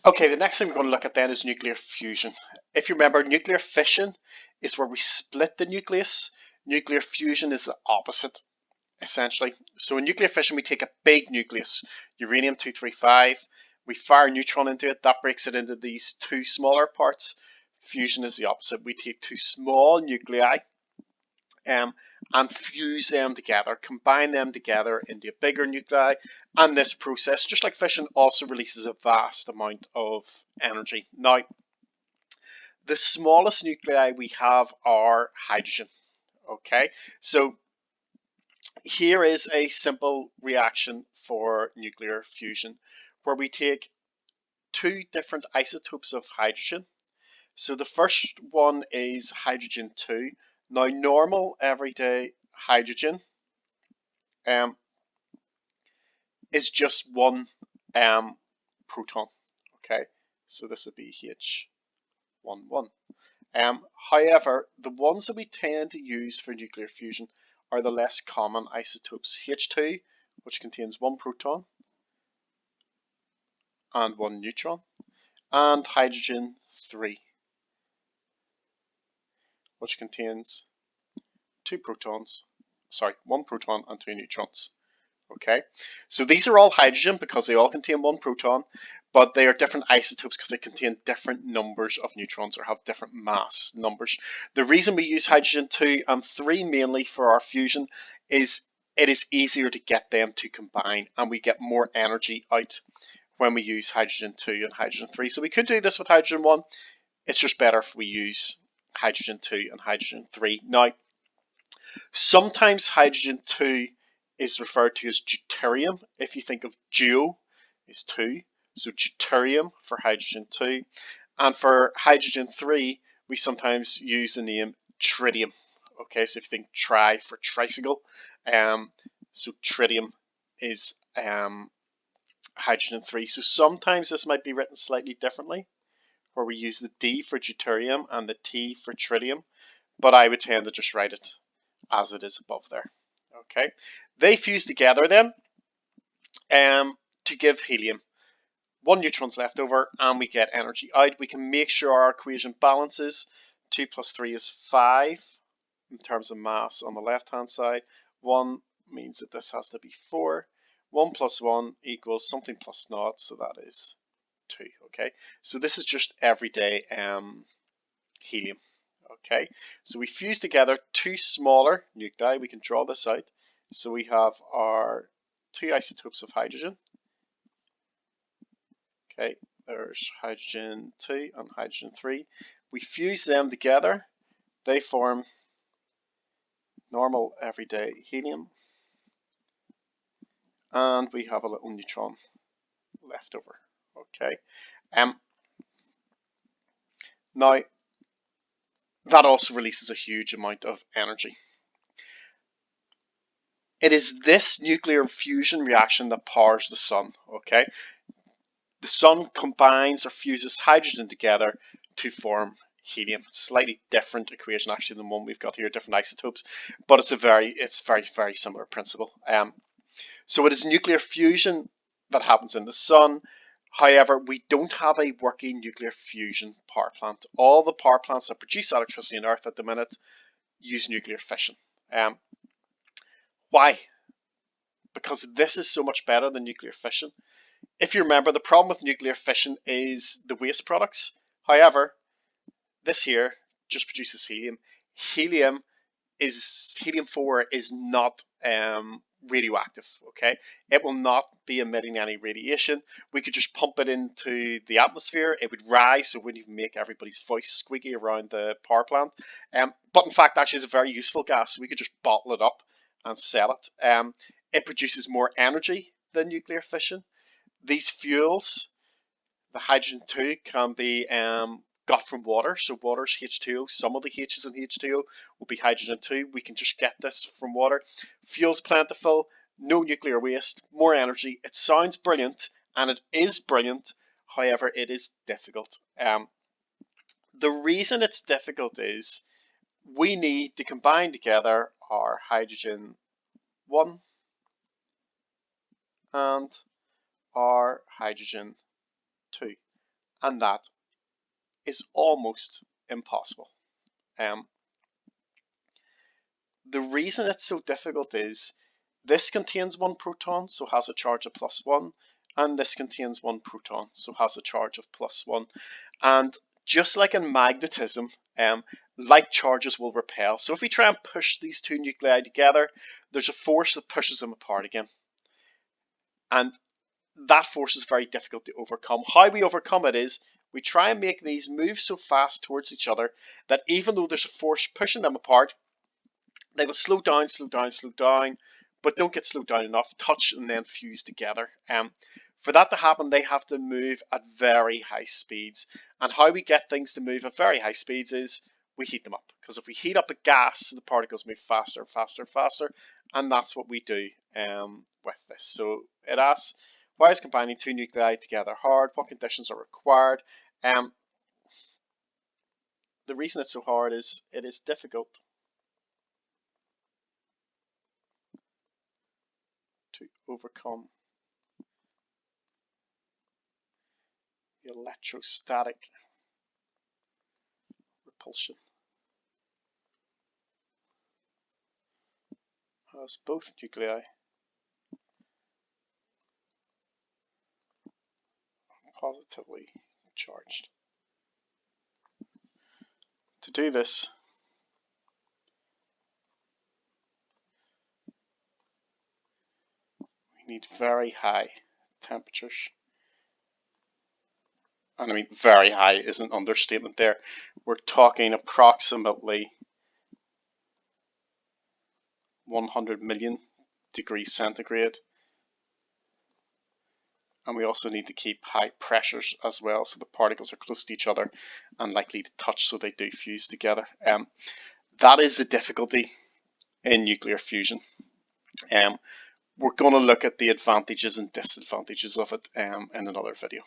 Okay, the next thing we're going to look at then is nuclear fusion. If you remember, nuclear fission is where we split the nucleus. Nuclear fusion is the opposite, essentially. So in nuclear fission, we take a big nucleus, uranium-235, we fire a neutron into it, that breaks it into these two smaller parts. Fusion is the opposite. We take two small nuclei um, and fuse them together, combine them together into a bigger nuclei. And this process, just like fission, also releases a vast amount of energy. Now, the smallest nuclei we have are hydrogen. Okay, so here is a simple reaction for nuclear fusion where we take two different isotopes of hydrogen. So the first one is hydrogen 2. Now, normal everyday hydrogen um, is just one proton. Okay, so this would be H11. However, the ones that we tend to use for nuclear fusion are the less common isotopes. H2, which contains one proton and one neutron, and hydrogen 3, which contains one proton and two neutrons. Okay, so these are all hydrogen because they all contain one proton, but they are different isotopes because they contain different numbers of neutrons or have different mass numbers. The reason we use hydrogen 2 and 3 mainly for our fusion is it is easier to get them to combine and we get more energy out when we use hydrogen 2 and hydrogen 3. So we could do this with hydrogen 1, it's just better if we use hydrogen 2 and hydrogen 3. Now, sometimes hydrogen 2 is referred to as deuterium. If you think of duo is 2, so deuterium for hydrogen 2. And for hydrogen 3, we sometimes use the name tritium. Okay, so if you think tri for tricycle, so tritium is hydrogen 3. So sometimes this might be written slightly differently, where we use the D for deuterium and the T for tritium, but I would tend to just write it as it is above there. Okay, they fuse together then to give helium. One neutron's left over and we get energy out. We can make sure our equation balances. 2 plus 3 is 5 in terms of mass on the left hand side. 1 means that this has to be 4. 1 plus 1 equals something plus naught, so that is 2. Okay, so this is just everyday helium. Okay, so we fuse together two smaller nuclei. We can draw this out. So we have our two isotopes of hydrogen. Okay, there's hydrogen 2 and hydrogen 3. We fuse them together. They form normal everyday helium. And we have a little neutron left over. Okay. Now, that also releases a huge amount of energy. It is this nuclear fusion reaction that powers the sun. Okay. The sun combines or fuses hydrogen together to form helium. It's a slightly different equation actually than one we've got here, different isotopes, but it's very similar principle. So it is nuclear fusion that happens in the sun. However, we don't have a working nuclear fusion power plant. All the power plants that produce electricity on Earth at the minute use nuclear fission. Why? Because this is so much better than nuclear fission. If you remember, the problem with nuclear fission is the waste products. However, this here just produces helium. Helium-4 is not radioactive. Okay, it will not be emitting any radiation. We could just pump it into the atmosphere. It would rise, so it wouldn't even make everybody's voice squeaky around the power plant. But in fact, actually, it's a very useful gas. So we could just bottle it up and sell it. It produces more energy than nuclear fission. These fuels, the hydrogen 2, can be got from water. So water's H2O. Some of the H's in H2O will be hydrogen 2. We can just get this from water. Fuel's plentiful, no nuclear waste, more energy. It sounds brilliant, and it is brilliant. However, it is difficult. The reason it's difficult is we need to combine together our hydrogen 1 and our hydrogen 2. and that is almost impossible. The reason it's so difficult is this contains 1 proton, so has a charge of +1, and this contains 1 proton, so has a charge of +1. And just like in magnetism, like charges will repel. So if we try and push these 2 nuclei together, there's a force that pushes them apart again. And that force is very difficult to overcome. How we overcome it is we try and make these move so fast towards each other that even though there's a force pushing them apart, they will slow down, but don't get slowed down enough, touch and then fuse together. For that to happen, they have to move at very high speeds. And how we get things to move at very high speeds is we heat them up. Because if we heat up a gas, the particles move faster and faster and faster. And that's what we do with this. So it asks, why is combining 2 nuclei together hard? What conditions are required? The reason it's so hard is it is difficult to overcome the electrostatic repulsion, as both nuclei are positively charged. To do this, we need very high temperatures. And I mean, very high is an understatement there. We're talking approximately 100 million degrees centigrade. And we also need to keep high pressures as well, so the particles are close to each other and likely to touch, so they do fuse together. That is the difficulty in nuclear fusion. We're going to look at the advantages and disadvantages of it in another video.